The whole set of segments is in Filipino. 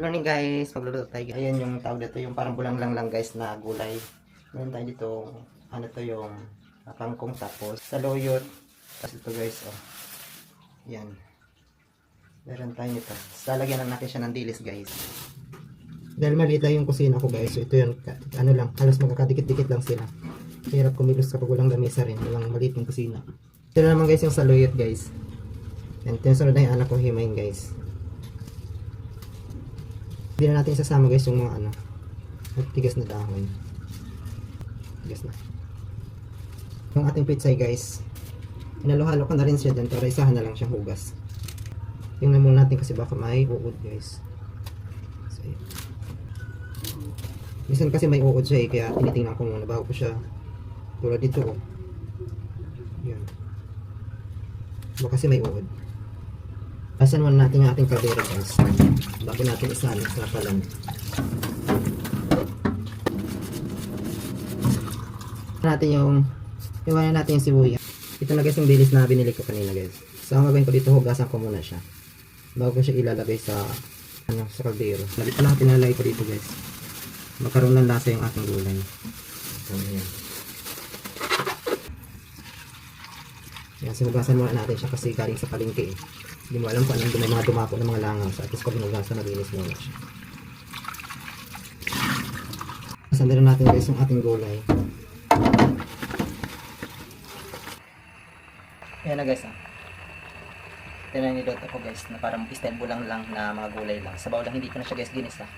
Morning guys, magluluto tayo. Ayan yung tawag dito, yung parang bulang lang guys na gulay. Meron tayo dito, ano to yung kangkong tapos saluyot. Tapos ito guys, oh. Yan. Meron tayo nito. Lalagyan lang natin siya ng dilis guys. Dahil maliit lang yung kusina ko guys, so ito yung ano lang, halos magkakadikit-dikit lang sila. Hirap kumilos kapag walang lamesa rin, walang maliit yung kusina. Ito na naman guys yung saluyot guys. Yan, ito yung sunod na yung anak kong himayin guys. Hindi na natin isasama guys yung mga ano tigas na dahon. Tigas na. Yung ating pitsay guys, inalo-halo ko na rin siya dyan para isahan na lang siyang hugas. Tingnan muna natin kasi baka may uod guys. So, minsan kasi may uod siya kaya tinitingnan ko muna bago ko siya. Tulad dito oh. Yan. Baka kasi may uod. Pasan muna natin yung ating kaldero guys bago natin isalin sa palan. Natin yung iwanan natin yung sibuyas. Ito na guys yung bilis na binili ko kanina guys. So ang gagawin ko dito, hugasan ko muna siya bago ko siya ilalagay sa sa kaldero. Ito lang pinalagay ko dito guys, magkaroon ng lasa yung ating gulay. So ayan. Yan, sinugasan muna natin siya kasi galing sa palengke eh. Hindi mo alam kung anong may mga dumako ng mga langaw. So at least pag hinugasan, naglinis muna siya. Sandali natin guys yung ating gulay. Ayan na guys ah. Ito na niluto ko guys na parang style bulang lang na mga gulay lang. Sabaw lang, hindi ko na siya guys ginis ah.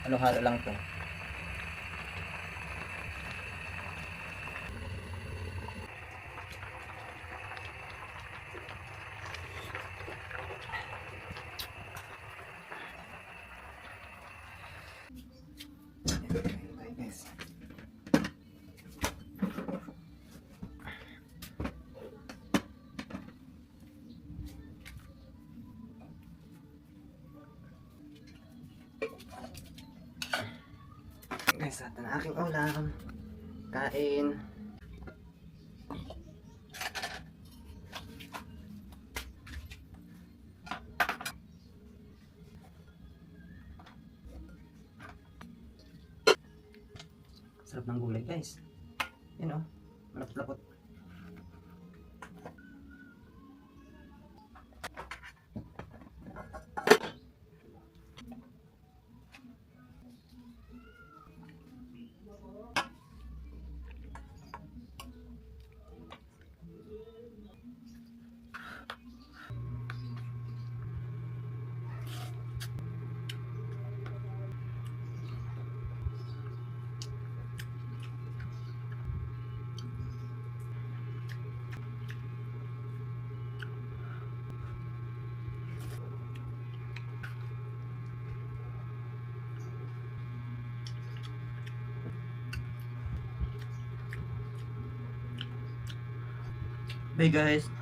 Halo-halo lang to. Guys, ito na aking ulam. Kain. Sarap ng gulay guys. Yan o. Malapot-lapot. Bye guys.